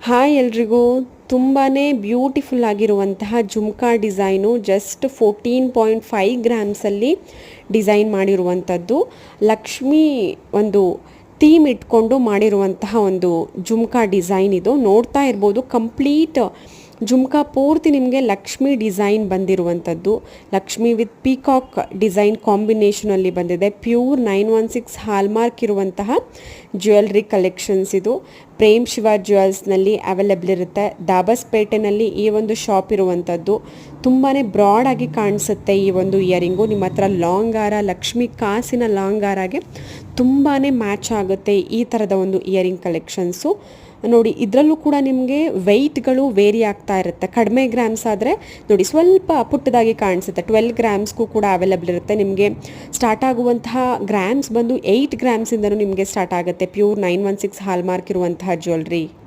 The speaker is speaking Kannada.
ಹಾಯ್ ಎಲ್ರಿಗೂ. ತುಂಬಾ ಬ್ಯೂಟಿಫುಲ್ ಆಗಿರುವಂತಹ ಜುಮ್ಕಾ ಡಿಸೈನು ಜಸ್ಟ್ 14.5 ಗ್ರಾಮ್ಸಲ್ಲಿ ಡಿಸೈನ್ ಮಾಡಿರುವಂಥದ್ದು. ಲಕ್ಷ್ಮಿ ಒಂದು ಥೀಮ್ ಇಟ್ಕೊಂಡು ಮಾಡಿರುವಂತಹ ಒಂದು ಜುಮ್ಕಾ ಡಿಸೈನ್ ಇದು. ನೋಡ್ತಾ ಇರ್ಬೋದು, ಕಂಪ್ಲೀಟ್ ಜುಮ್ಕಾ ಪೂರ್ತಿ ನಿಮಗೆ ಲಕ್ಷ್ಮಿ ಡಿಸೈನ್ ಬಂದಿರುವಂಥದ್ದು. ಲಕ್ಷ್ಮಿ ವಿತ್ ಪೀಕಾಕ್ ಡಿಸೈನ್ ಕಾಂಬಿನೇಷನಲ್ಲಿ ಬಂದಿದೆ. ಪ್ಯೂರ್ 916 ಹಾಲ್ಮಾರ್ಕ್ ಇರುವಂತಹ ಜ್ಯುವೆಲ್ರಿ ಕಲೆಕ್ಷನ್ಸ್ ಇದು. ಪ್ರೇಮ್ ಶಿವ ಜ್ಯುವೆಲ್ಸ್ನಲ್ಲಿ ಅವೈಲೇಬಲ್ ಇರುತ್ತೆ. ದಾಬಸ್ಪೇಟೆನಲ್ಲಿ ಈ ಒಂದು ಶಾಪ್ ಇರುವಂಥದ್ದು. ತುಂಬಾ ಬ್ರಾಡ್ ಆಗಿ ಕಾಣಿಸುತ್ತೆ ಈ ಒಂದು ಇಯರಿಂಗು. ನಿಮ್ಮ ಹತ್ರ ಲಾಂಗ್ ಹಾರ, ಲಕ್ಷ್ಮಿ ಕಾಸಿನ ಲಾಂಗ್ ಹಾರಾಗೆ ತುಂಬಾ ಮ್ಯಾಚ್ ಆಗುತ್ತೆ ಈ ಥರದ ಒಂದು ಇಯರಿಂಗ್ ಕಲೆಕ್ಷನ್ಸು. ನೋಡಿ, ಇದರಲ್ಲೂ ಕೂಡ ನಿಮಗೆ ವೆಯ್ಟ್ಗಳು ವೇರಿ ಆಗ್ತಾ ಇರುತ್ತೆ. ಕಡಿಮೆ ಗ್ರಾಮ್ಸ್ ಆದರೆ ನೋಡಿ ಸ್ವಲ್ಪ ಪುಟ್ಟದಾಗಿ ಕಾಣಿಸುತ್ತೆ. 12 ಗ್ರಾಮ್ಸ್ಗೂ ಕೂಡ ಅವೈಲೇಬಲ್ ಇರುತ್ತೆ. ನಿಮಗೆ ಸ್ಟಾರ್ಟ್ ಆಗುವಂತಹ ಗ್ರಾಮ್ಸ್ ಬಂದು 8 ಗ್ರಾಮ್ಸಿಂದನೂ ನಿಮಗೆ ಸ್ಟಾರ್ಟ್ ಆಗುತ್ತೆ. ಪ್ಯೂರ್ 916 ಹಾಲ್ಮಾರ್ಕ್ ಇರುವಂತಹ ಜ್ಯುವೆಲ್ರಿ.